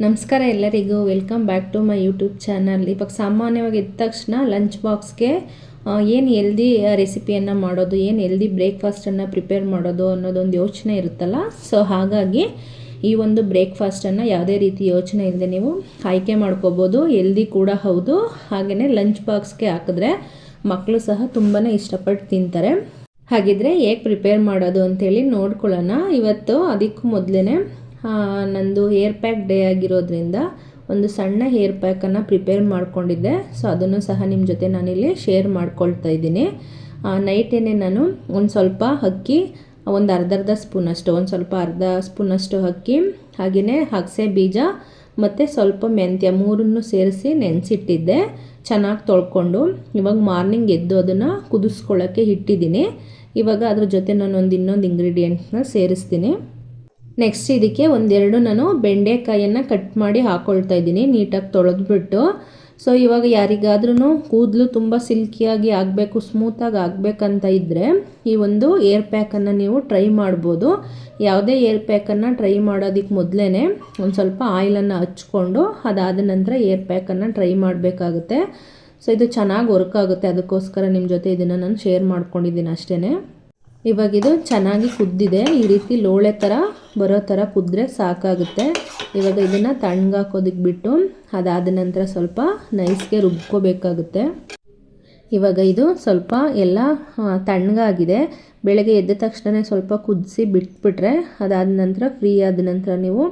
ನಮಸ್ಕಾರ ಎಲ್ಲರಿಗೂ, welcome back to my YouTube channel. ಇವಾಗ ಸಾಮಾನ್ಯವಾಗಿ ಎದ್ದ ತಕ್ಷಣ ಲಂಚ್ ಬಾಕ್ಸ್ಗೆ ಏನು ಎಲ್ದಿ ರೆಸಿಪಿಯನ್ನು ಮಾಡೋದು, ಏನು ಎಲ್ದಿ ಬ್ರೇಕ್ಫಾಸ್ಟನ್ನು ಪ್ರಿಪೇರ್ ಮಾಡೋದು ಅನ್ನೋದೊಂದು ಯೋಚನೆ ಇರುತ್ತಲ್ಲ. ಸೊ ಹಾಗಾಗಿ ಈ ಒಂದು ಬ್ರೇಕ್ಫಾಸ್ಟನ್ನು ಯಾವುದೇ ರೀತಿ ಯೋಚನೆ ಇಲ್ಲದೆ ನೀವು ಆಯ್ಕೆ ಮಾಡ್ಕೋಬೋದು. ಎಲ್ದಿ ಕೂಡ ಹೌದು, ಹಾಗೆಯೇ ಲಂಚ್ ಬಾಕ್ಸ್ಗೆ ಹಾಕಿದ್ರೆ ಮಕ್ಕಳು ಸಹ ತುಂಬಾ ಇಷ್ಟಪಟ್ಟು ತಿಂತಾರೆ. ಹಾಗಿದ್ರೆ ಹೇಗೆ ಪ್ರಿಪೇರ್ ಮಾಡೋದು ಅಂತೇಳಿ ನೋಡ್ಕೊಳ್ಳೋಣ. ಇವತ್ತು ಅದಕ್ಕೂ ಮೊದಲೇ ನಂದು ಹೇರ್ ಪ್ಯಾಕ್ ಡೇ ಆಗಿರೋದ್ರಿಂದ ಒಂದು ಸಣ್ಣ ಹೇರ್ ಪ್ಯಾಕನ್ನು ಪ್ರಿಪೇರ್ ಮಾಡ್ಕೊಂಡಿದ್ದೆ. ಸೊ ಅದನ್ನು ಸಹ ನಿಮ್ಮ ಜೊತೆ ನಾನಿಲ್ಲಿ ಶೇರ್ ಮಾಡ್ಕೊಳ್ತಾ ಇದ್ದೀನಿ. ನೈಟೇನೆ ನಾನು ಒಂದು ಸ್ವಲ್ಪ ಅಕ್ಕಿ, ಒಂದು ಅರ್ಧ ಸ್ಪೂನಷ್ಟು, ಅರ್ಧ ಸ್ಪೂನಷ್ಟು ಅಕ್ಕಿ, ಹಾಗೆಯೇ ಅಗಸೆ ಬೀಜ ಮತ್ತು ಸ್ವಲ್ಪ ಮೆಂತ್ಯ ಮೂರನ್ನು ಸೇರಿಸಿ ನೆನೆಸಿಟ್ಟಿದ್ದೆ ಚೆನ್ನಾಗಿ ತೊಳ್ಕೊಂಡು. ಇವಾಗ ಮಾರ್ನಿಂಗ್ ಎದ್ದು ಅದನ್ನು ಕುದಿಸ್ಕೊಳ್ಳೋಕ್ಕೆ ಇಟ್ಟಿದ್ದೀನಿ. ಇವಾಗ ಅದ್ರ ಜೊತೆ ನಾನು ಇನ್ನೊಂದು ಇಂಗ್ರೀಡಿಯೆಂಟ್ನ ಸೇರಿಸ್ತೀನಿ. ನೆಕ್ಸ್ಟ್ ಇದಕ್ಕೆ ಒಂದೆರಡು ನಾನು ಬೆಂಡೆಕಾಯನ್ನು ಕಟ್ ಮಾಡಿ ಹಾಕ್ಕೊಳ್ತಾ ಇದ್ದೀನಿ, ನೀಟಾಗಿ ತೊಳೆದ್ಬಿಟ್ಟು. ಸೊ ಇವಾಗ ಯಾರಿಗಾದ್ರೂ ಕೂದಲು ತುಂಬ ಸಿಲ್ಕಿಯಾಗಿ ಆಗಬೇಕು, ಸ್ಮೂತಾಗಿ ಆಗಬೇಕಂತ ಇದ್ದರೆ ಈ ಒಂದು ಏರ್ ಪ್ಯಾಕನ್ನು ನೀವು ಟ್ರೈ ಮಾಡ್ಬೋದು. ಯಾವುದೇ ಏರ್ ಪ್ಯಾಕನ್ನು ಟ್ರೈ ಮಾಡೋದಕ್ಕೆ ಮೊದಲೇ ಒಂದು ಸ್ವಲ್ಪ ಆಯಿಲನ್ನು ಹಚ್ಕೊಂಡು ಅದಾದ ನಂತರ ಏರ್ ಪ್ಯಾಕನ್ನು ಟ್ರೈ ಮಾಡಬೇಕಾಗುತ್ತೆ. ಸೊ ಇದು ಚೆನ್ನಾಗಿ ವರ್ಕ್ ಆಗುತ್ತೆ, ಅದಕ್ಕೋಸ್ಕರ ನಿಮ್ಮ ಜೊತೆ ಇದನ್ನು ನಾನು ಶೇರ್ ಮಾಡ್ಕೊಂಡಿದ್ದೀನಿ ಅಷ್ಟೇ. ಇವಾಗಿದು ಚೆನ್ನಾಗಿ ಕುದ್ದಿದೆ, ಈ ರೀತಿ ಲೋಳೆ ಥರ ಬರೋ ಥರ ಕುದ್ರೆ ಸಾಕಾಗುತ್ತೆ. ಇವಾಗ ಇದನ್ನು ತಣ್ಣಗಾಕೋದಕ್ಕೆ ಬಿಟ್ಟು ಅದಾದ ನಂತರ ಸ್ವಲ್ಪ ನೈಸ್ಗೆ ರುಬ್ಕೋಬೇಕಾಗುತ್ತೆ. ಇವಾಗ ಇದು ಸ್ವಲ್ಪ ಎಲ್ಲ ತಣ್ಣಗಾಗಿದೆ. ಬೆಳಗ್ಗೆ ಎದ್ದ ತಕ್ಷಣ ಸ್ವಲ್ಪ ಕುದಿಸಿ ಬಿಟ್ಬಿಟ್ರೆ ಅದಾದ ನಂತರ ಫ್ರೀ ಆದ ನಂತರ ನೀವು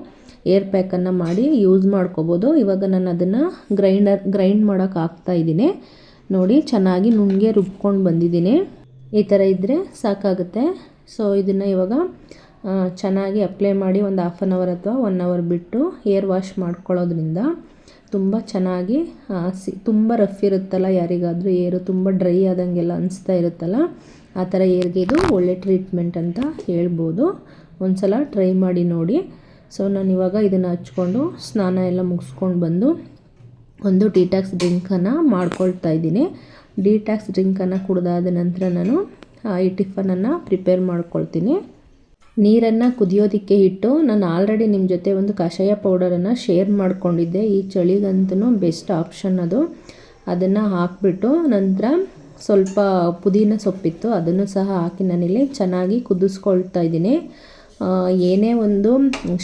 ಏರ್ ಪ್ಯಾಕನ್ನು ಮಾಡಿ ಯೂಸ್ ಮಾಡ್ಕೋಬೋದು. ಇವಾಗ ನಾನು ಅದನ್ನು ಗ್ರೈಂಡ್ ಮಾಡೋಕೆ ಹಾಕ್ತಾಯಿದ್ದೀನಿ. ನೋಡಿ, ಚೆನ್ನಾಗಿ ನುಣ್ಣಗೆ ರುಬ್ಕೊಂಡು ಬಂದಿದ್ದೀನಿ. ಈ ಥರ ಇದ್ದರೆ ಸಾಕಾಗುತ್ತೆ. ಸೊ ಇದನ್ನು ಇವಾಗ ಚೆನ್ನಾಗಿ ಅಪ್ಲೈ ಮಾಡಿ ಒಂದು 1/2 ಅವರ್ ಅಥವಾ 1 ಅವರ್ ಬಿಟ್ಟು ಏರ್ ವಾಶ್ ಮಾಡ್ಕೊಳ್ಳೋದ್ರಿಂದ ತುಂಬ ಚೆನ್ನಾಗಿ ತುಂಬ ರಫ್ ಇರುತ್ತಲ್ಲ, ಯಾರಿಗಾದರೂ ಏರು ತುಂಬ ಡ್ರೈ ಆದಂಗೆಲ್ಲ ಅನಿಸ್ತಾ ಇರುತ್ತಲ್ಲ, ಆ ಥರ ಏರ್ಗೆ ಇದು ಒಳ್ಳೆ ಟ್ರೀಟ್ಮೆಂಟ್ ಅಂತ ಹೇಳ್ಬೋದು. ಒಂದು ಸಲ ಟ್ರೈ ಮಾಡಿ ನೋಡಿ. ಸೊ ನಾನು ಇವಾಗ ಇದನ್ನು ಹಚ್ಕೊಂಡು ಸ್ನಾನ ಎಲ್ಲ ಮುಗಿಸ್ಕೊಂಡು ಬಂದು ಒಂದು ಡಿಟಾಕ್ಸ್ ಡ್ರಿಂಕನ್ನು ಮಾಡ್ಕೊಳ್ತಾ ಇದ್ದೀನಿ. ಡಿಟಾಕ್ಸ್ ಡ್ರಿಂಕನ್ನು ಕುಡಿದಾದ ನಂತರ ನಾನು ಈ ಟಿಫನನ್ನು ಪ್ರಿಪೇರ್ ಮಾಡ್ಕೊಳ್ತೀನಿ. ನೀರನ್ನು ಕುದಿಯೋದಕ್ಕೆ ಇಟ್ಟು ನಾನು ಆಲ್ರೆಡಿ ನಿಮ್ಮ ಜೊತೆ ಒಂದು ಕಷಾಯ ಪೌಡರನ್ನು ಶೇರ್ ಮಾಡ್ಕೊಂಡಿದ್ದೆ. ಈ ಚಳಿಗಂತೂ ಬೆಸ್ಟ್ ಆಪ್ಷನ್ ಅದು. ಅದನ್ನು ಹಾಕಿಬಿಟ್ಟು ನಂತರ ಸ್ವಲ್ಪ ಪುದೀನ ಸೊಪ್ಪಿತ್ತು, ಅದನ್ನು ಸಹ ಹಾಕಿ ನಾನಿಲ್ಲಿ ಚೆನ್ನಾಗಿ ಕುದಿಸ್ಕೊಳ್ತಾ ಇದ್ದೀನಿ. ಏನೇ ಒಂದು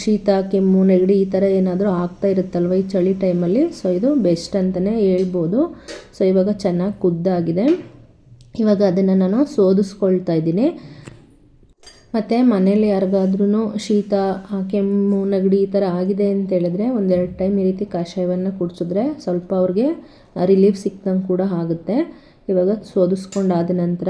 ಶೀತ, ಕೆಮ್ಮು, ನೆಗಡಿ ಈ ಥರ ಏನಾದರೂ ಆಗ್ತಾ ಇರುತ್ತಲ್ವ ಈ ಚಳಿ ಟೈಮಲ್ಲಿ, ಸೊ ಇದು ಬೆಸ್ಟ್ ಅಂತಲೇ ಹೇಳ್ಬೋದು. ಸೊ ಇವಾಗ ಚೆನ್ನಾಗಿ ಕುದ್ದಾಗಿದೆ. ಇವಾಗ ಅದನ್ನು ನಾನು ಸೋದಿಸ್ಕೊಳ್ತಾ ಇದ್ದೀನಿ. ಮತ್ತು ಮನೇಲಿ ಯಾರಿಗಾದ್ರೂ ಶೀತ, ಕೆಮ್ಮು, ನೆಗಡಿ ಈ ಥರ ಆಗಿದೆ ಅಂತ ಹೇಳಿದ್ರೆ 1-2 ಟೈಮ್ ಈ ರೀತಿ ಕಷಾಯವನ್ನು ಕುಡಿಸಿದ್ರೆ ಸ್ವಲ್ಪ ಅವ್ರಿಗೆ ರಿಲೀಫ್ ಸಿಕ್ದಂಗೆ ಕೂಡ ಆಗುತ್ತೆ. ಇವಾಗ ಸೋದಿಸ್ಕೊಂಡಾದ ನಂತರ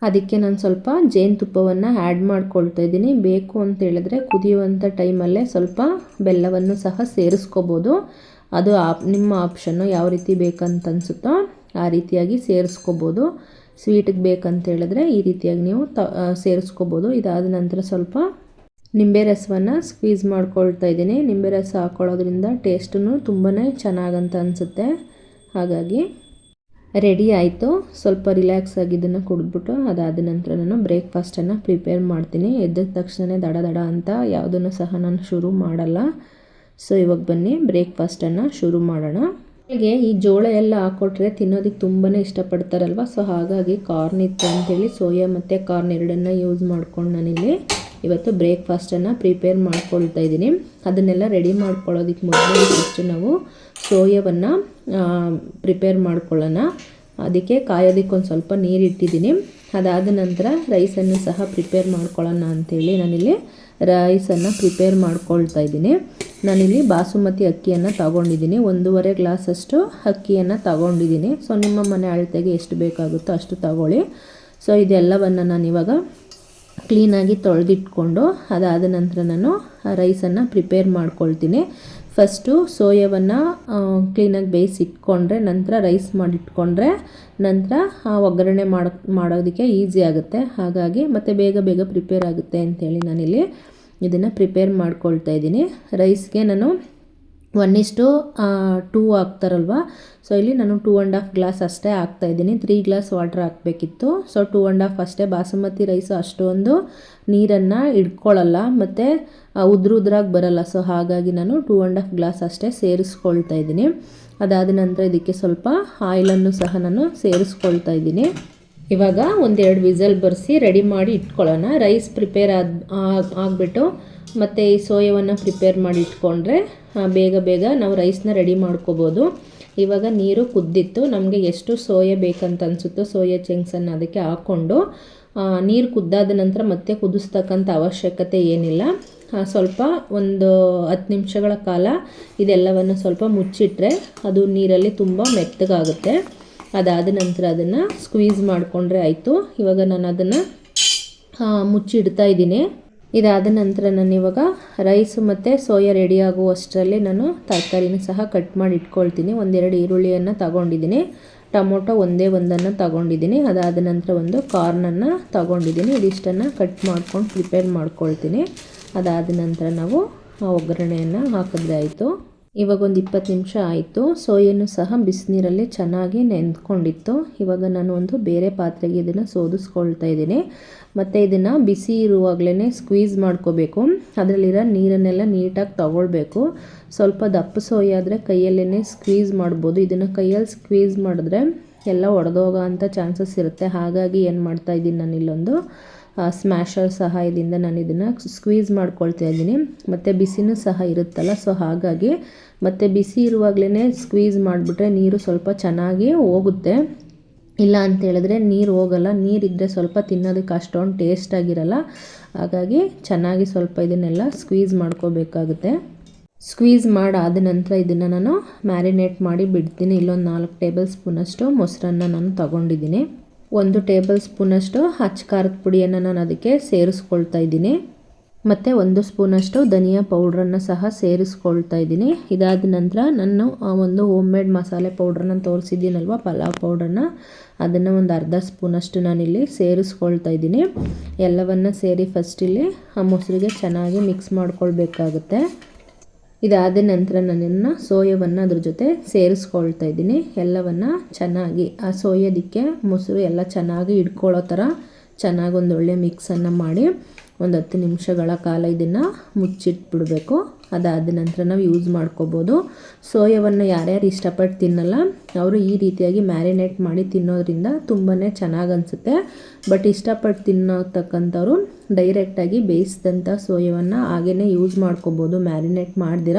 ಅದಕ್ಕೆ ನಾನು ಸ್ವಲ್ಪ ಜೇನುತುಪ್ಪವನ್ನು ಆ್ಯಡ್ ಮಾಡ್ಕೊಳ್ತಾ ಇದ್ದೀನಿ. ಬೇಕು ಅಂತ ಹೇಳಿದ್ರೆ ಕುದಿಯುವಂಥ ಟೈಮಲ್ಲೇ ಸ್ವಲ್ಪ ಬೆಲ್ಲವನ್ನು ಸಹ ಸೇರಿಸ್ಕೋಬೋದು. ಅದು ನಿಮ್ಮ ಆಪ್ಷನ್ನು, ಯಾವ ರೀತಿ ಬೇಕಂತ ಅನಿಸುತ್ತೋ ಆ ರೀತಿಯಾಗಿ ಸೇರಿಸ್ಕೋಬೋದು. ಸ್ವೀಟಿಗೆ ಬೇಕಂತ ಹೇಳಿದ್ರೆ ಈ ರೀತಿಯಾಗಿ ನೀವು ಸೇರಿಸ್ಕೋಬೋದು. ಇದಾದ ನಂತರ ಸ್ವಲ್ಪ ನಿಂಬೆ ರಸವನ್ನು ಸ್ಕ್ವೀಸ್ ಮಾಡ್ಕೊಳ್ತಾ ಇದ್ದೀನಿ. ನಿಂಬೆ ರಸ ಹಾಕ್ಕೊಳ್ಳೋದ್ರಿಂದ ಟೇಸ್ಟೂ ತುಂಬಾ ಚೆನ್ನಾಗಂತ ಅನಿಸುತ್ತೆ. ಹಾಗಾಗಿ ರೆಡಿ ಆಯಿತು. ಸ್ವಲ್ಪ ರಿಲ್ಯಾಕ್ಸ್ ಆಗಿ ಇದನ್ನು ಕುಡಿದ್ಬಿಟ್ಟು ಅದಾದ ನಂತರ ನಾನು ಬ್ರೇಕ್ಫಾಸ್ಟನ್ನು ಪ್ರಿಪೇರ್ ಮಾಡ್ತೀನಿ. ಎದ್ದ ತಕ್ಷಣ ದಡ ಅಂತ ಯಾವುದನ್ನು ಸಹ ನಾನು ಶುರು ಮಾಡಲ್ಲ. ಸೊ ಇವಾಗ ಬನ್ನಿ ಬ್ರೇಕ್ಫಾಸ್ಟನ್ನು ಶುರು ಮಾಡೋಣ. ಹಾಗೆ ಈ ಜೋಳ ಎಲ್ಲ ಹಾಕ್ಕೊಟ್ರೆ ತಿನ್ನೋದಕ್ಕೆ ತುಂಬಾ ಇಷ್ಟಪಡ್ತಾರಲ್ವ. ಸೊ ಹಾಗಾಗಿ ಕಾರ್ನ್ ಇತ್ತು ಅಂತೇಳಿ ಸೋಯಾ ಮತ್ತು ಕಾರ್ನ್ ಎರಡನ್ನು ಯೂಸ್ ಮಾಡ್ಕೊಂಡು ನಾನಿಲ್ಲಿ ಇವತ್ತು ಬ್ರೇಕ್ಫಾಸ್ಟನ್ನು ಪ್ರಿಪೇರ್ ಮಾಡ್ಕೊಳ್ತಾ ಇದ್ದೀನಿ. ಅದನ್ನೆಲ್ಲ ರೆಡಿ ಮಾಡ್ಕೊಳ್ಳೋದಕ್ಕೆ ಮೊದಲು ಫಸ್ಟು ನಾವು ಸೋಯಾವನ್ನು ಪ್ರಿಪೇರ್ ಮಾಡ್ಕೊಳ್ಳೋಣ. ಅದಕ್ಕೆ ಕಾಯೋದಕ್ಕೆ ಒಂದು ಸ್ವಲ್ಪ ನೀರಿಟ್ಟಿದ್ದೀನಿ. ಅದಾದ ನಂತರ ರೈಸನ್ನು ಸಹ ಪ್ರಿಪೇರ್ ಮಾಡ್ಕೊಳ್ಳೋಣ ಅಂಥೇಳಿ ನಾನಿಲ್ಲಿ ರೈಸನ್ನು ಪ್ರಿಪೇರ್ ಮಾಡ್ಕೊಳ್ತಾ ಇದ್ದೀನಿ. ನಾನಿಲ್ಲಿ ಬಾಸುಮತಿ ಅಕ್ಕಿಯನ್ನು ತಗೊಂಡಿದ್ದೀನಿ. 1.5 ಗ್ಲಾಸಷ್ಟು ಅಕ್ಕಿಯನ್ನು ತಗೊಂಡಿದ್ದೀನಿ. ಸೊ ನಿಮ್ಮ ಮನೆ ಅಳತೆಗೆ ಎಷ್ಟು ಬೇಕಾಗುತ್ತೋ ಅಷ್ಟು ತಗೊಳ್ಳಿ. ಸೊ ಇದೆಲ್ಲವನ್ನು ನಾನಿವಾಗ ಕ್ಲೀನಾಗಿ ತೊಳೆದಿಟ್ಕೊಂಡು ಅದಾದ ನಂತರ ನಾನು ರೈಸನ್ನು ಪ್ರಿಪೇರ್ ಮಾಡ್ಕೊಳ್ತೀನಿ. ಫಸ್ಟು ಸೋಯಾವನ್ನು ಕ್ಲೀನಾಗಿ ಬೇಯಿಸಿಟ್ಕೊಂಡ್ರೆ ನಂತರ ರೈಸ್ ಮಾಡಿಟ್ಕೊಂಡ್ರೆ ನಂತರ ಒಗ್ಗರಣೆ ಮಾಡೋದಕ್ಕೆ ಈಸಿ ಆಗುತ್ತೆ. ಹಾಗಾಗಿ ಮತ್ತು ಬೇಗ ಪ್ರಿಪೇರ್ ಆಗುತ್ತೆ ಅಂಥೇಳಿ ನಾನಿಲ್ಲಿ ಇದನ್ನು ಪ್ರಿಪೇರ್ ಮಾಡ್ಕೊಳ್ತಾ ಇದ್ದೀನಿ. ರೈಸ್ಗೆ ನಾನು 1:2 ಹಾಕ್ತಾರಲ್ವ, ಸೊ ಇಲ್ಲಿ ನಾನು 2.5 ಗ್ಲಾಸ್ ಅಷ್ಟೇ ಹಾಕ್ತಾಯಿದ್ದೀನಿ. 3 ಗ್ಲಾಸ್ ವಾಟ್ರ್ ಹಾಕಬೇಕಿತ್ತು. ಸೊ 2.5 ಅಷ್ಟೇ. ಬಾಸುಮತಿ ರೈಸು ಅಷ್ಟೊಂದು ನೀರನ್ನು ಇಟ್ಕೊಳ್ಳಲ್ಲ ಮತ್ತು ಉದ್ರಾಗಿ ಬರಲ್ಲ. ಸೊ ಹಾಗಾಗಿ ನಾನು 2.5 ಗ್ಲಾಸ್ ಅಷ್ಟೇ ಸೇರಿಸ್ಕೊಳ್ತಾ ಇದ್ದೀನಿ. ಅದಾದ ನಂತರ ಇದಕ್ಕೆ ಸ್ವಲ್ಪ ಆಯಿಲನ್ನು ಸಹ ನಾನು ಸೇರಿಸ್ಕೊಳ್ತಾ ಇದ್ದೀನಿ. ಇವಾಗ ಒಂದೆರಡು ವಿಸಲ್ ಬರೆಸಿ ರೆಡಿ ಮಾಡಿ ಇಟ್ಕೊಳ್ಳೋಣ. ರೈಸ್ ಪ್ರಿಪೇರ್ ಆಗಿಬಿಟ್ಟು ಮತ್ತು ಈ ಸೋಯಾವನ್ನು ಪ್ರಿಪೇರ್ ಮಾಡಿ ಇಟ್ಕೊಂಡ್ರೆ ಬೇಗ ನಾವು ರೈಸ್ನ ರೆಡಿ ಮಾಡ್ಕೋಬೋದು. ಇವಾಗ ನೀರು ಕುದ್ದಿತ್ತು. ನಮಗೆ ಎಷ್ಟು ಸೋಯಾ ಬೇಕಂತ ಅನಿಸುತ್ತೋ ಸೋಯಾ ಚಂಕ್ಸನ್ನು ಅದಕ್ಕೆ ಹಾಕ್ಕೊಂಡು ನೀರು ಕುದ್ದಾದ ನಂತರ ಮತ್ತೆ ಕುದಿಸ್ತಕ್ಕಂಥ ಅವಶ್ಯಕತೆ ಏನಿಲ್ಲ. ಸ್ವಲ್ಪ ಒಂದು 10 ನಿಮಿಷಗಳ ಕಾಲ ಇದೆಲ್ಲವನ್ನು ಸ್ವಲ್ಪ ಮುಚ್ಚಿಟ್ರೆ ಅದು ನೀರಲ್ಲಿ ತುಂಬ ಮೆತ್ತಗಾಗುತ್ತೆ. ಅದಾದ ನಂತರ ಅದನ್ನು ಸ್ಕ್ವೀಸ್ ಮಾಡಿಕೊಂಡ್ರೆ ಆಯಿತು. ಇವಾಗ ನಾನು ಅದನ್ನು ಮುಚ್ಚಿಡ್ತಾ ಇದ್ದೀನಿ. ಇದಾದ ನಂತರ ನಾನು ಇವಾಗ ರೈಸು ಮತ್ತು ಸೋಯಾ ರೆಡಿ ಆಗುವಷ್ಟರಲ್ಲಿ ನಾನು ತರಕಾರಿನ ಸಹ ಕಟ್ ಮಾಡಿ ಇಟ್ಕೊಳ್ತೀನಿ. 1-2 ಈರುಳ್ಳಿಯನ್ನು ತಗೊಂಡಿದ್ದೀನಿ, ಟೊಮೊಟೊ ಒಂದನ್ನು ತಗೊಂಡಿದ್ದೀನಿ, ಅದಾದ ನಂತರ ಒಂದು ಕಾರ್ನನ್ನು ತಗೊಂಡಿದ್ದೀನಿ. ಇದಿಷ್ಟನ್ನು ಕಟ್ ಮಾಡ್ಕೊಂಡು ಪ್ರಿಪೇರ್ ಮಾಡ್ಕೊಳ್ತೀನಿ. ಅದಾದ ನಂತರ ನಾವು ಒಗ್ಗರಣೆಯನ್ನು ಹಾಕಿದ್ರೆ ಆಯಿತು. ಇವಾಗ ಒಂದು 20 ನಿಮಿಷ ಆಯಿತು. ಸೋಯನ್ನು ಸಹ ಬಿಸಿನೀರಲ್ಲಿ ಚೆನ್ನಾಗಿ ನೆಂದ್ಕೊಂಡಿತ್ತು. ಇವಾಗ ನಾನು ಒಂದು ಬೇರೆ ಪಾತ್ರೆಗೆ ಇದನ್ನು ಸೋದಿಸ್ಕೊಳ್ತಾ ಇದ್ದೀನಿ. ಮತ್ತು ಇದನ್ನು ಬಿಸಿ ಇರುವಾಗಲೇ ಸ್ಕ್ವೀಸ್ ಮಾಡ್ಕೋಬೇಕು. ಅದರಲ್ಲಿರೋ ನೀರನ್ನೆಲ್ಲ ನೀಟಾಗಿ ತಗೊಳ್ಬೇಕು. ಸ್ವಲ್ಪ ದಪ್ಪ ಸೋಯಾ ಆದರೆ ಕೈಯಲ್ಲೇ ಸ್ಕ್ವೀಸ್ ಮಾಡ್ಬೋದು. ಇದನ್ನು ಕೈಯಲ್ಲಿ ಸ್ಕ್ವೀಸ್ ಮಾಡಿದ್ರೆ ಎಲ್ಲ ಒಡೆದೋಗೋ ಅಂಥ ಚಾನ್ಸಸ್ ಇರುತ್ತೆ. ಹಾಗಾಗಿ ಏನು ಮಾಡ್ತಾಯಿದ್ದೀನಿ, ನಾನು ಇಲ್ಲೊಂದು ಸ್ಮ್ಯಾಶರ್ ಸಹಾಯದಿಂದ ನಾನು ಇದನ್ನು ಸ್ಕ್ವೀಸ್ ಮಾಡ್ಕೊಳ್ತಾ ಇದ್ದೀನಿ. ಮತ್ತು ಬಿಸಿನೂ ಸಹ ಇರುತ್ತಲ್ಲ, ಸೊ ಹಾಗಾಗಿ ಮತ್ತು ಬಿಸಿ ಇರುವಾಗಲೇ ಸ್ಕ್ವೀಸ್ ಮಾಡಿಬಿಟ್ರೆ ನೀರು ಸ್ವಲ್ಪ ಚೆನ್ನಾಗಿ ಹೋಗುತ್ತೆ. ಇಲ್ಲ ಅಂತೇಳಿದ್ರೆ ನೀರು ಹೋಗಲ್ಲ. ನೀರಿದ್ದರೆ ಸ್ವಲ್ಪ ತಿನ್ನೋದಕ್ಕೆ ಅಷ್ಟೊಂದು ಟೇಸ್ಟಾಗಿರಲ್ಲ. ಹಾಗಾಗಿ ಚೆನ್ನಾಗಿ ಸ್ವಲ್ಪ ಇದನ್ನೆಲ್ಲ ಸ್ಕ್ವೀಸ್ ಮಾಡ್ಕೋಬೇಕಾಗುತ್ತೆ. ಸ್ಕ್ವೀಸ್ ಮಾಡಾದ ನಂತರ ಇದನ್ನು ನಾನು ಮ್ಯಾರಿನೇಟ್ ಮಾಡಿ ಬಿಡ್ತೀನಿ. ಇಲ್ಲೊಂದು 4 ಟೇಬಲ್ ಸ್ಪೂನಷ್ಟು ಮೊಸರನ್ನು ನಾನು ತಗೊಂಡಿದ್ದೀನಿ. 1 ಟೇಬಲ್ ಸ್ಪೂನಷ್ಟು ಅಚ್ಚ ಖಾರದ ಪುಡಿಯನ್ನು ನಾನು ಅದಕ್ಕೆ ಸೇರಿಸ್ಕೊಳ್ತಾ ಇದ್ದೀನಿ. ಮತ್ತು 1 ಸ್ಪೂನಷ್ಟು ಧನಿಯಾ ಪೌಡ್ರನ್ನು ಸಹ ಸೇರಿಸ್ಕೊಳ್ತಾ ಇದ್ದೀನಿ. ಇದಾದ ನಂತರ ನಾನು ಒಂದು ಹೋಮ್ ಮೇಡ್ ಮಸಾಲೆ ಪೌಡ್ರನ್ನ ತೋರಿಸಿದ್ದೀನಲ್ವ, ಪಲಾವ್ ಪೌಡ್ರನ್ನ, ಅದನ್ನು ಒಂದು ಅರ್ಧ ಸ್ಪೂನಷ್ಟು ನಾನಿಲ್ಲಿ ಸೇರಿಸ್ಕೊಳ್ತಾ ಇದ್ದೀನಿ. ಎಲ್ಲವನ್ನು ಸೇರಿ ಫಸ್ಟ್ ಇಲ್ಲಿ ಮೊಸರಿಗೆ ಚೆನ್ನಾಗಿ ಮಿಕ್ಸ್ ಮಾಡ್ಕೊಳ್ಬೇಕಾಗುತ್ತೆ. ಇದಾದ ನಂತರ ನಾನಿನ್ನು ಸೋಯಾವನ್ನು ಅದ್ರ ಜೊತೆ ಸೇರಿಸ್ಕೊಳ್ತಾ ಇದ್ದೀನಿ. ಎಲ್ಲವನ್ನು ಚೆನ್ನಾಗಿ ಆ ಸೋಯೋದಕ್ಕೆ ಮೊಸರು ಎಲ್ಲ ಚೆನ್ನಾಗಿ ಹಿಡ್ಕೊಳ್ಳೋ ಥರ ಚೆನ್ನಾಗಿ ಒಂದೊಳ್ಳೆ ಮಿಕ್ಸನ್ನು ಮಾಡಿ ಒಂದು 10 ನಿಮಿಷಗಳ ಕಾಲ ಇದನ್ನು ಮುಚ್ಚಿಟ್ಬಿಡಬೇಕು. ಅದಾದ ನಂತರ ನಾವು ಯೂಸ್ ಮಾಡ್ಕೋಬೋದು. ಸೋಯಾವನ್ನು ಯಾರ್ಯಾರು ಇಷ್ಟಪಟ್ಟು ತಿನ್ನಲ್ಲ ಅವರು ಈ ರೀತಿಯಾಗಿ ಮ್ಯಾರಿನೇಟ್ ಮಾಡಿ ತಿನ್ನೋದ್ರಿಂದ ತುಂಬಾ ಚೆನ್ನಾಗಿ ಅನಿಸುತ್ತೆ. ಬಟ್ ಇಷ್ಟಪಟ್ಟು ತಿನ್ನೋತಕ್ಕಂಥವ್ರು ಡೈರೆಕ್ಟಾಗಿ ಬೇಯಿಸಿದಂಥ ಸೋಯಾವನ್ನು ಹಾಗೇ ಯೂಸ್ ಮಾಡ್ಕೋಬೋದು, ಮ್ಯಾರಿನೇಟ್ ಮಾಡ್ದಿರ.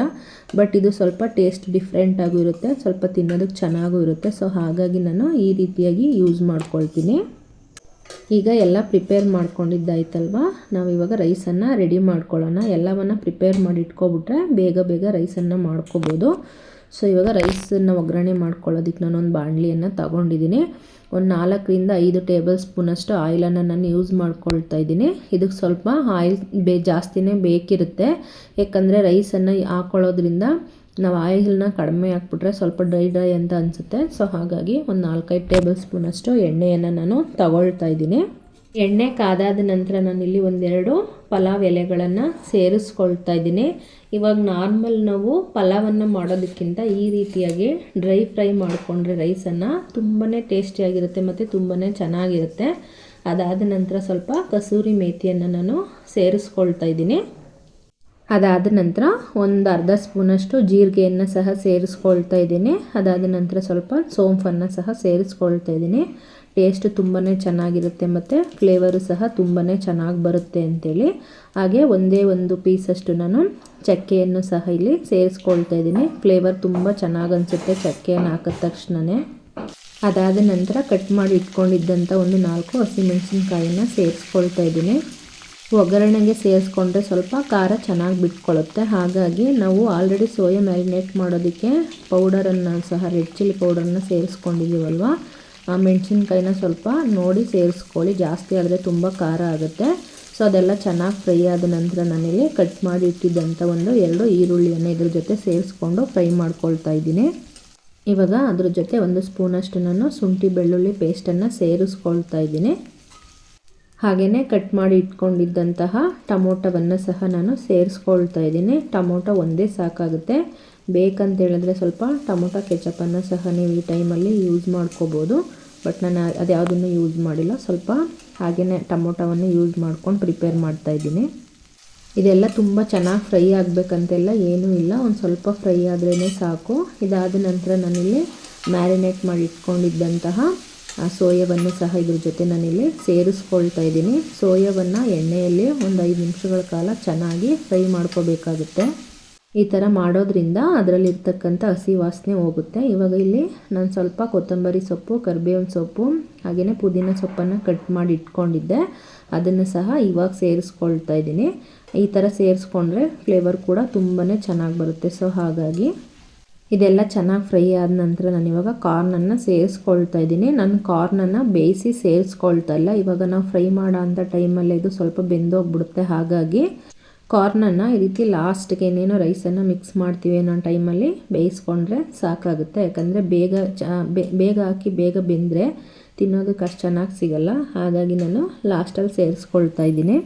ಬಟ್ ಇದು ಸ್ವಲ್ಪ ಟೇಸ್ಟ್ ಡಿಫ್ರೆಂಟಾಗೂ ಇರುತ್ತೆ, ಸ್ವಲ್ಪ ತಿನ್ನೋದಕ್ಕೆ ಚೆನ್ನಾಗೂ ಇರುತ್ತೆ. ಸೊ ಹಾಗಾಗಿ ನಾನು ಈ ರೀತಿಯಾಗಿ ಯೂಸ್ ಮಾಡ್ಕೊಳ್ತೀನಿ. ಈಗ ಎಲ್ಲ ಪ್ರಿಪೇರ್ ಮಾಡ್ಕೊಂಡಿದ್ದಾಯ್ತಲ್ವ, ನಾವು ಇವಾಗ ರೈಸನ್ನು ರೆಡಿ ಮಾಡ್ಕೊಳ್ಳೋಣ. ಎಲ್ಲವನ್ನು ಪ್ರಿಪೇರ್ ಮಾಡಿ ಇಟ್ಕೊಬಿಟ್ರೆ ಬೇಗ ರೈಸನ್ನು ಮಾಡ್ಕೋಬೋದು. ಸೊ ಇವಾಗ ರೈಸನ್ನು ಒಗ್ಗರಣೆ ಮಾಡ್ಕೊಳ್ಳೋದಕ್ಕೆ ನಾನೊಂದು ಬಾಣಲಿಯನ್ನು ತಗೊಂಡಿದ್ದೀನಿ. ಒಂದು 4ರಿಂದ 5 ಟೇಬಲ್ ಸ್ಪೂನಷ್ಟು ಆಯಿಲನ್ನು ನಾನು ಯೂಸ್ ಮಾಡ್ಕೊಳ್ತಾ ಇದ್ದೀನಿ. ಇದಕ್ಕೆ ಸ್ವಲ್ಪ ಆಯಿಲ್ ಜಾಸ್ತಿನೇ ಬೇಕಿರುತ್ತೆ. ಯಾಕಂದರೆ ರೈಸನ್ನು ಹಾಕ್ಕೊಳ್ಳೋದ್ರಿಂದ ನಾವು ಆಯಿಲ್ನ ಕಡಿಮೆ ಹಾಕ್ಬಿಟ್ರೆ ಸ್ವಲ್ಪ ಡ್ರೈ ಅಂತ ಅನಿಸುತ್ತೆ. ಸೊ ಹಾಗಾಗಿ ಒಂದು 4-5 ಟೇಬಲ್ ಸ್ಪೂನಷ್ಟು ಎಣ್ಣೆಯನ್ನು ನಾನು ತಗೊಳ್ತಾ ಇದ್ದೀನಿ. ಎಣ್ಣೆ ಕಾದಾದ ನಂತರ ನಾನಿಲ್ಲಿ 1-2 ಪಲಾವ್ ಎಲೆಗಳನ್ನು ಸೇರಿಸ್ಕೊಳ್ತಾ ಇದ್ದೀನಿ. ಇವಾಗ ನಾರ್ಮಲ್ ನಾವು ಪಲಾವನ್ನು ಮಾಡೋದಕ್ಕಿಂತ ಈ ರೀತಿಯಾಗಿ ಡ್ರೈ ಫ್ರೈ ಮಾಡಿಕೊಂಡ್ರೆ ರೈಸನ್ನು ತುಂಬಾ ಟೇಸ್ಟಿಯಾಗಿರುತ್ತೆ ಮತ್ತು ತುಂಬಾ ಚೆನ್ನಾಗಿರುತ್ತೆ. ಅದಾದ ನಂತರ ಸ್ವಲ್ಪ ಕಸೂರಿ ಮೇಥಿಯನ್ನು ನಾನು ಸೇರಿಸ್ಕೊಳ್ತಾ ಇದ್ದೀನಿ. ಅದಾದ ನಂತರ ಒಂದು ಅರ್ಧ ಸ್ಪೂನಷ್ಟು ಜೀರಿಗೆಯನ್ನು ಸಹ ಸೇರಿಸ್ಕೊಳ್ತಾ ಇದ್ದೀನಿ. ಅದಾದ ನಂತರ ಸ್ವಲ್ಪ ಸೋಂಪನ್ನು ಸಹ ಸೇರಿಸ್ಕೊಳ್ತಾ ಇದ್ದೀನಿ. ಟೇಸ್ಟ್ ತುಂಬಾ ಚೆನ್ನಾಗಿರುತ್ತೆ ಮತ್ತು ಫ್ಲೇವರು ಸಹ ತುಂಬಾ ಚೆನ್ನಾಗಿ ಬರುತ್ತೆ ಅಂಥೇಳಿ. ಹಾಗೆ ಒಂದೇ ಒಂದು ಪೀಸಷ್ಟು ನಾನು ಚಕ್ಕೆಯನ್ನು ಸಹ ಇಲ್ಲಿ ಸೇರಿಸ್ಕೊಳ್ತಾ ಇದ್ದೀನಿ. ಫ್ಲೇವರ್ ತುಂಬ ಚೆನ್ನಾಗಿ ಅನಿಸುತ್ತೆ ಚಕ್ಕೆಯನ್ನು ಹಾಕಿದ ತಕ್ಷಣವೇ. ಅದಾದ ನಂತರ ಕಟ್ ಮಾಡಿ ಇಟ್ಕೊಂಡಿದ್ದಂಥ ಒಂದು 4 ಹಸಿಮೆಣಸಿನ್ಕಾಯಿನ ಸೇರಿಸ್ಕೊಳ್ತಾ ಇದ್ದೀನಿ. ಒಗ್ಗರಣೆಗೆ ಸೇರಿಸ್ಕೊಂಡ್ರೆ ಸ್ವಲ್ಪ ಖಾರ ಚೆನ್ನಾಗಿ ಬಿಟ್ಕೊಳ್ಳುತ್ತೆ. ಹಾಗಾಗಿ ನಾವು ಆಲ್ರೆಡಿ ಸೋಯಾ ಮ್ಯಾರಿನೇಟ್ ಮಾಡೋದಕ್ಕೆ ಪೌಡರನ್ನು ಸಹ ರೆಡ್ ಚಿಲ್ಲಿ ಪೌಡರನ್ನು ಸೇರಿಸ್ಕೊಂಡಿದ್ದೀವಲ್ವ, ಆ ಮೆಣಸಿನ್ಕಾಯಿನ ಸ್ವಲ್ಪ ನೋಡಿ ಸೇರಿಸ್ಕೊಳ್ಳಿ. ಜಾಸ್ತಿ ಆದರೆ ತುಂಬ ಖಾರ ಆಗುತ್ತೆ. ಸೊ ಅದೆಲ್ಲ ಚೆನ್ನಾಗಿ ಫ್ರೈ ಆದ ನಂತರ ನಾನಿಲ್ಲಿ ಕಟ್ ಮಾಡಿ ಇಟ್ಟಿದ್ದಂಥ 1-2 ಈರುಳ್ಳಿಯನ್ನು ಇದ್ರ ಜೊತೆ ಸೇರಿಸ್ಕೊಂಡು ಫ್ರೈ ಮಾಡ್ಕೊಳ್ತಾ ಇದ್ದೀನಿ. ಇವಾಗ ಅದ್ರ ಜೊತೆ 1 ಸ್ಪೂನಷ್ಟು ನಾನು ಶುಂಠಿ ಬೆಳ್ಳುಳ್ಳಿ ಪೇಸ್ಟನ್ನು ಸೇರಿಸ್ಕೊಳ್ತಾ ಇದ್ದೀನಿ. ಹಾಗೆಯೇ ಕಟ್ ಮಾಡಿ ಇಟ್ಕೊಂಡಿದ್ದಂತಹ ಟೊಮೊಟೊವನ್ನು ಸಹ ನಾನು ಸೇರಿಸ್ಕೊಳ್ತಾ ಇದ್ದೀನಿ. ಟೊಮೊಟೊ ಒಂದೇ ಸಾಕಾಗುತ್ತೆ. ಬೇಕಂತ ಹೇಳಿದ್ರೆ ಸ್ವಲ್ಪ ಟೊಮೊಟೊ ಕೆಚಪನ್ನು ಸಹ ನೀವು ಈ ಟೈಮಲ್ಲಿ ಯೂಸ್ ಮಾಡ್ಕೋಬೋದು. ಬಟ್ ನಾನು ಅದ್ಯಾವುದನ್ನು ಯೂಸ್ ಮಾಡಿಲ್ಲ. ಸ್ವಲ್ಪ ಹಾಗೆಯೇ ಟೊಮೊಟೊವನ್ನು ಯೂಸ್ ಮಾಡ್ಕೊಂಡು ಪ್ರಿಪೇರ್ ಮಾಡ್ತಾಯಿದ್ದೀನಿ. ಇದೆಲ್ಲ ತುಂಬ ಚೆನ್ನಾಗಿ ಫ್ರೈ ಆಗಬೇಕಂತೆಲ್ಲ ಏನೂ ಇಲ್ಲ, ಒಂದು ಸ್ವಲ್ಪ ಫ್ರೈ ಆದ್ರೇ ಸಾಕು. ಇದಾದ ನಂತರ ನಾನಿಲ್ಲಿ ಮ್ಯಾರಿನೇಟ್ ಮಾಡಿ ಇಟ್ಕೊಂಡಿದ್ದಂತಹ ಸೋಯಾವನ್ನು ಸಹ ಇದ್ರ ಜೊತೆ ನಾನಿಲ್ಲಿ ಸೇರಿಸ್ಕೊಳ್ತಾ ಇದ್ದೀನಿ. ಸೋಯಾವನ್ನು ಎಣ್ಣೆಯಲ್ಲಿ ಒಂದು 5 ನಿಮಿಷಗಳ ಕಾಲ ಚೆನ್ನಾಗಿ ಫ್ರೈ ಮಾಡ್ಕೋಬೇಕಾಗುತ್ತೆ. ಈ ಥರ ಮಾಡೋದ್ರಿಂದ ಅದರಲ್ಲಿರ್ತಕ್ಕಂಥ ಹಸಿ ವಾಸನೆ ಹೋಗುತ್ತೆ. ಇವಾಗ ಇಲ್ಲಿ ನಾನು ಸ್ವಲ್ಪ ಕೊತ್ತಂಬರಿ ಸೊಪ್ಪು, ಕರಿಬೇವಿನ ಸೊಪ್ಪು ಹಾಗೆಯೇ ಪುದೀನ ಸೊಪ್ಪನ್ನು ಕಟ್ ಮಾಡಿ ಇಟ್ಕೊಂಡಿದ್ದೆ, ಅದನ್ನು ಸಹ ಇವಾಗ ಸೇರಿಸ್ಕೊಳ್ತಾ ಇದ್ದೀನಿ. ಈ ಥರ ಸೇರಿಸ್ಕೊಂಡ್ರೆ ಫ್ಲೇವರ್ ಕೂಡ ತುಂಬಾ ಚೆನ್ನಾಗಿ ಬರುತ್ತೆ. ಸೊ ಹಾಗಾಗಿ ಇದೆಲ್ಲ ಚೆನ್ನಾಗಿ ಫ್ರೈ ಆದ ನಂತರ ನಾನು ಇವಾಗ ಕಾರ್ನನ್ನು ಸೇರಿಸ್ಕೊಳ್ತಾ ಇದ್ದೀನಿ. ನಾನು ಕಾರ್ನನ್ನು ಬೇಯಿಸಿ ಸೇರಿಸ್ಕೊಳ್ತಾ ಇಲ್ಲ, ಇವಾಗ ನಾವು ಫ್ರೈ ಮಾಡೋ ಅಂಥ ಟೈಮಲ್ಲಿ ಇದು ಸ್ವಲ್ಪ ಬೆಂದೋಗ್ಬಿಡುತ್ತೆ. ಹಾಗಾಗಿ ಕಾರ್ನನ್ನು ಈ ರೀತಿ ಲಾಸ್ಟ್ಗೆ ಏನೇನೋ ರೈಸನ್ನು ಮಿಕ್ಸ್ ಮಾಡ್ತೀವಿ ಅನ್ನೋ ಟೈಮಲ್ಲಿ ಬೇಯಿಸ್ಕೊಂಡ್ರೆ ಸಾಕಾಗುತ್ತೆ. ಯಾಕಂದರೆ ಬೇಗ ಹಾಕಿ ಬೇಗ ಬೆಂದರೆ ತಿನ್ನೋದಕ್ಕೆ ಅಷ್ಟು ಚೆನ್ನಾಗಿ ಸಿಗಲ್ಲ. ಹಾಗಾಗಿ ನಾನು ಲಾಸ್ಟಲ್ಲಿ ಸೇರಿಸ್ಕೊಳ್ತಾ ಇದ್ದೀನಿ.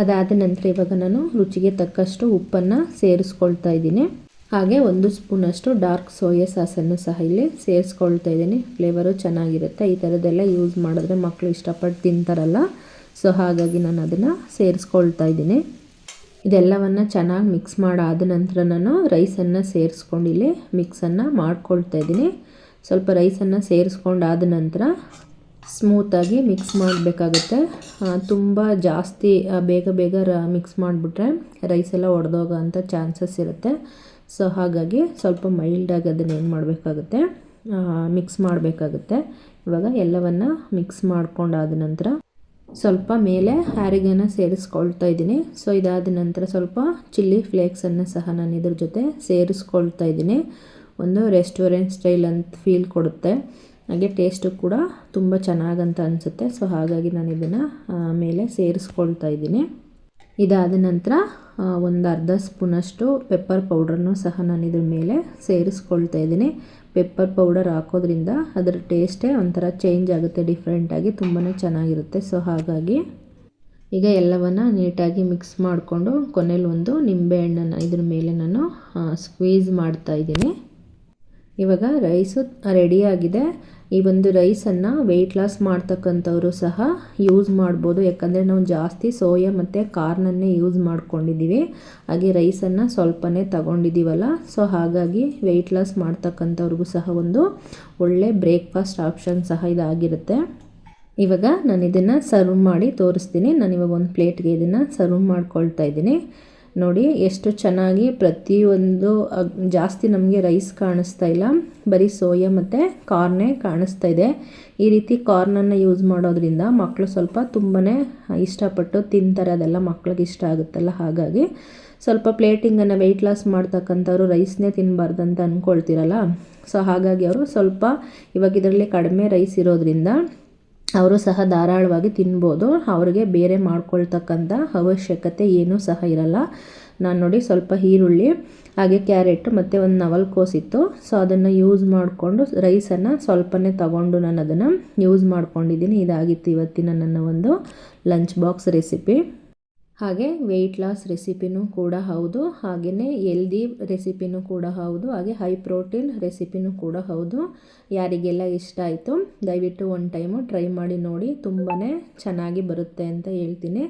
ಅದಾದ ನಂತರ ಇವಾಗ ನಾನು ರುಚಿಗೆ ತಕ್ಕಷ್ಟು ಉಪ್ಪನ್ನು ಸೇರಿಸ್ಕೊಳ್ತಾ ಇದ್ದೀನಿ. ಹಾಗೆ 1 ಸ್ಪೂನಷ್ಟು ಡಾರ್ಕ್ ಸೋಯಾ ಸಾಸನ್ನು ಸಹ ಇಲ್ಲಿ ಸೇರಿಸ್ಕೊಳ್ತಾ ಇದ್ದೀನಿ. ಫ್ಲೇವರು ಚೆನ್ನಾಗಿರುತ್ತೆ. ಈ ಥರದ್ದೆಲ್ಲ ಯೂಸ್ ಮಾಡಿದ್ರೆ ಮಕ್ಕಳು ಇಷ್ಟಪಟ್ಟು ತಿಂತಾರಲ್ಲ, ಸೊ ಹಾಗಾಗಿ ನಾನು ಅದನ್ನು ಸೇರಿಸ್ಕೊಳ್ತಾ ಇದ್ದೀನಿ. ಇದೆಲ್ಲವನ್ನು ಚೆನ್ನಾಗಿ ಮಿಕ್ಸ್ ಮಾಡಾದ ನಂತರ ನಾನು ರೈಸನ್ನು ಸೇರಿಸ್ಕೊಂಡು ಇಲ್ಲಿ ಮಿಕ್ಸನ್ನು ಮಾಡ್ಕೊಳ್ತಾ ಇದ್ದೀನಿ. ಸ್ವಲ್ಪ ರೈಸನ್ನು ಸೇರಿಸ್ಕೊಂಡಾದ ನಂತರ ಸ್ಮೂತಾಗಿ ಮಿಕ್ಸ್ ಮಾಡಬೇಕಾಗುತ್ತೆ. ತುಂಬ ಜಾಸ್ತಿ ಬೇಗ ಮಿಕ್ಸ್ ಮಾಡಿಬಿಟ್ರೆ ರೈಸ್ ಎಲ್ಲ ಒಡೆದೋಗೋ ಅಂಥ ಚಾನ್ಸಸ್ ಇರುತ್ತೆ. ಸೊ ಹಾಗಾಗಿ ಸ್ವಲ್ಪ ಮೈಲ್ಡಾಗಿ ಅದನ್ನು ಏನು ಮಾಡಬೇಕಾಗುತ್ತೆ, ಮಿಕ್ಸ್ ಮಾಡಬೇಕಾಗುತ್ತೆ. ಇವಾಗ ಎಲ್ಲವನ್ನು ಮಿಕ್ಸ್ ಮಾಡ್ಕೊಂಡಾದ ನಂತರ ಸ್ವಲ್ಪ ಮೇಲೆ ಆರಿಗಾನ ಸೇರಿಸ್ಕೊಳ್ತಾ ಇದ್ದೀನಿ. ಸೊ ಇದಾದ ನಂತರ ಸ್ವಲ್ಪ ಚಿಲ್ಲಿ ಫ್ಲೇಕ್ಸನ್ನು ಸಹ ನಾನು ಇದ್ರ ಜೊತೆ ಸೇರಿಸ್ಕೊಳ್ತಾ ಇದ್ದೀನಿ. ಒಂದು ರೆಸ್ಟೋರೆಂಟ್ ಸ್ಟೈಲ್ ಅಂತ ಫೀಲ್ ಕೊಡುತ್ತೆ, ಹಾಗೆ ಟೇಸ್ಟು ಕೂಡ ತುಂಬ ಚೆನ್ನಾಗಂತ ಅನಿಸುತ್ತೆ. ಸೊ ಹಾಗಾಗಿ ನಾನು ಇದನ್ನು ಮೇಲೆ ಸೇರಿಸ್ಕೊಳ್ತಾ ಇದ್ದೀನಿ. ಇದಾದ ನಂತರ ಒಂದು ಅರ್ಧ ಸ್ಪೂನಷ್ಟು ಪೆಪ್ಪರ್ ಪೌಡ್ರನ್ನು ಸಹ ನಾನು ಇದ್ರ ಮೇಲೆ ಸೇರಿಸ್ಕೊಳ್ತಾ ಇದ್ದೀನಿ. ಪೆಪ್ಪರ್ ಪೌಡರ್ ಹಾಕೋದ್ರಿಂದ ಅದರ ಟೇಸ್ಟೇ ಒಂಥರ ಚೇಂಜ್ ಆಗುತ್ತೆ, ಡಿಫ್ರೆಂಟಾಗಿ ತುಂಬಾ ಚೆನ್ನಾಗಿರುತ್ತೆ. ಸೊ ಹಾಗಾಗಿ ಈಗ ಎಲ್ಲವನ್ನು ನೀಟಾಗಿ ಮಿಕ್ಸ್ ಮಾಡಿಕೊಂಡು ಕೊನೆಯಲ್ಲಿ ಒಂದು ನಿಂಬೆಹಣ್ಣನ್ನು ಇದ್ರ ಮೇಲೆ ನಾನು ಸ್ಕ್ವೀಸ್ ಮಾಡ್ತಾ ಇದ್ದೀನಿ. ಇವಾಗ ರೈಸು ರೆಡಿಯಾಗಿದೆ. ಈ ಒಂದು ರೈಸನ್ನು ವೆಯ್ಟ್ ಲಾಸ್ ಮಾಡ್ತಕ್ಕಂಥವರು ಸಹ ಯೂಸ್ ಮಾಡ್ಬೋದು. ಯಾಕಂದರೆ ನಾವು ಜಾಸ್ತಿ ಸೋಯಾ ಮತ್ತು ಕಾರ್ನನ್ನೇ ಯೂಸ್ ಮಾಡ್ಕೊಂಡಿದ್ದೀವಿ, ಹಾಗೆ ರೈಸನ್ನು ಸ್ವಲ್ಪನೇ ತಗೊಂಡಿದ್ದೀವಲ್ಲ. ಸೊ ಹಾಗಾಗಿ ವೆಯ್ಟ್ ಲಾಸ್ ಮಾಡ್ತಕ್ಕಂಥವ್ರಿಗೂ ಸಹ ಒಂದು ಒಳ್ಳೆ ಬ್ರೇಕ್ಫಾಸ್ಟ್ ಆಪ್ಷನ್ ಸಹ ಇದಾಗಿರುತ್ತೆ. ಇವಾಗ ನಾನು ಇದನ್ನು ಸರ್ವ್ ಮಾಡಿ ತೋರಿಸ್ತೀನಿ. ನಾನಿವಾಗ ಒಂದು ಪ್ಲೇಟ್ಗೆ ಇದನ್ನು ಸರ್ವ್ ಮಾಡ್ಕೊಳ್ತಾ ಇದ್ದೀನಿ. ನೋಡಿ ಎಷ್ಟು ಚೆನ್ನಾಗಿ ಪ್ರತಿಯೊಂದು ಜಾಸ್ತಿ ನಮಗೆ ರೈಸ್ ಕಾಣಿಸ್ತಾ ಇಲ್ಲ, ಬರೀ ಸೋಯಾ ಮತ್ತು ಕಾರ್ನೇ ಕಾಣಿಸ್ತಾ ಇದೆ. ಈ ರೀತಿ ಕಾರ್ನನ್ನು ಯೂಸ್ ಮಾಡೋದ್ರಿಂದ ಮಕ್ಕಳು ಸ್ವಲ್ಪ ತುಂಬಾ ಇಷ್ಟಪಟ್ಟು ತಿಂತಾರೆ. ಅದೆಲ್ಲ ಮಕ್ಳಿಗೆ ಇಷ್ಟ ಆಗುತ್ತಲ್ಲ, ಹಾಗಾಗಿ ಸ್ವಲ್ಪ ಪ್ಲೇಟಿಂಗನ್ನು ವೆಯ್ಟ್ ಲಾಸ್ ಮಾಡ್ತಕ್ಕಂಥವ್ರು ರೈಸ್ನೇ ತಿನ್ನಬಾರ್ದು ಅಂತ ಅಂದ್ಕೊಳ್ತಿರಲ್ಲ. ಸೊ ಹಾಗಾಗಿ ಅವರು ಸ್ವಲ್ಪ ಇವಾಗ ಇದರಲ್ಲಿ ಕಡಿಮೆ ರೈಸ್ ಇರೋದ್ರಿಂದ ಅವರು ಸಹ ಧಾರಾಳವಾಗಿ ತಿನ್ಬೋದು. ಅವ್ರಿಗೆ ಬೇರೆ ಮಾಡ್ಕೊಳ್ತಕ್ಕಂಥ ಅವಶ್ಯಕತೆ ಏನೂ ಸಹ ಇರಲ್ಲ. ನಾನು ನೋಡಿ ಸ್ವಲ್ಪ ಈರುಳ್ಳಿ ಹಾಗೆ ಕ್ಯಾರೆಟ್ ಮತ್ತು ಒಂದು ನವಲ್ಕೋಸಿತ್ತು, ಸೊ ಅದನ್ನು ಯೂಸ್ ಮಾಡಿಕೊಂಡು ರೈಸನ್ನು ಸ್ವಲ್ಪನೇ ತಗೊಂಡು ನಾನು ಅದನ್ನು ಯೂಸ್ ಮಾಡ್ಕೊಂಡಿದ್ದೀನಿ. ಇದಾಗಿತ್ತು ಇವತ್ತಿನ ನನ್ನ ಒಂದು ಲಂಚ್ ಬಾಕ್ಸ್ ರೆಸಿಪಿ. ಹಾಗೆ ವೆಯ್ಟ್ ಲಾಸ್ ರೆಸಿಪಿನೂ ಕೂಡ ಹೌದು, ಹಾಗೆಯೇ ಹೆಲ್ದಿ ರೆಸಿಪಿನೂ ಕೂಡ ಹೌದು, ಹಾಗೆ ಹೈ ಪ್ರೋಟೀನ್ ರೆಸಿಪಿನೂ ಕೂಡ ಹೌದು. ಯಾರಿಗೆಲ್ಲ ಇಷ್ಟ ಆಯಿತು ದಯವಿಟ್ಟು ಒಂದು ಟೈಮು ಟ್ರೈ ಮಾಡಿ ನೋಡಿ, ತುಂಬಾ ಚೆನ್ನಾಗಿ ಬರುತ್ತೆ ಅಂತ ಹೇಳ್ತೀನಿ.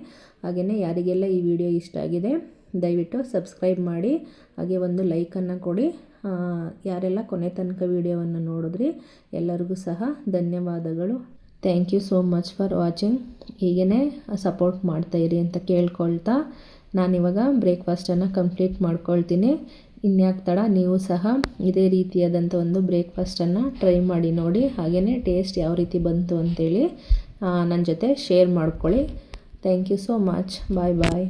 ಹಾಗೆಯೇ ಯಾರಿಗೆಲ್ಲ ಈ ವಿಡಿಯೋ ಇಷ್ಟ ಆಗಿದೆ ದಯವಿಟ್ಟು ಸಬ್ಸ್ಕ್ರೈಬ್ ಮಾಡಿ, ಹಾಗೆ ಒಂದು ಲೈಕನ್ನು ಕೊಡಿ. ಯಾರೆಲ್ಲ ಕೊನೆ ತನಕ ವಿಡಿಯೋವನ್ನು ನೋಡಿದ್ರಿ ಎಲ್ಲರಿಗೂ ಸಹ ಧನ್ಯವಾದಗಳು. Thank you so much for watching. ಹೀಗೇ ಸಪೋರ್ಟ್ ಮಾಡ್ತಾಯಿರಿ ಅಂತ ಕೇಳ್ಕೊಳ್ತಾ ನಾನಿವಾಗ ಬ್ರೇಕ್ಫಾಸ್ಟನ್ನು ಕಂಪ್ಲೀಟ್ ಮಾಡ್ಕೊಳ್ತೀನಿ. ಇನ್ಯಾಕೆ ತಡ, ನೀವು ಸಹ ಇದೇ ರೀತಿಯಾದಂಥ ಒಂದು ಬ್ರೇಕ್ಫಾಸ್ಟನ್ನು ಟ್ರೈ ಮಾಡಿ ನೋಡಿ. ಹಾಗೆಯೇ ಟೇಸ್ಟ್ ಯಾವ ರೀತಿ ಬಂತು ಅಂತೇಳಿ ನನ್ನ ಜೊತೆ ಶೇರ್ ಮಾಡ್ಕೊಳ್ಳಿ. Thank you so much. Bye bye.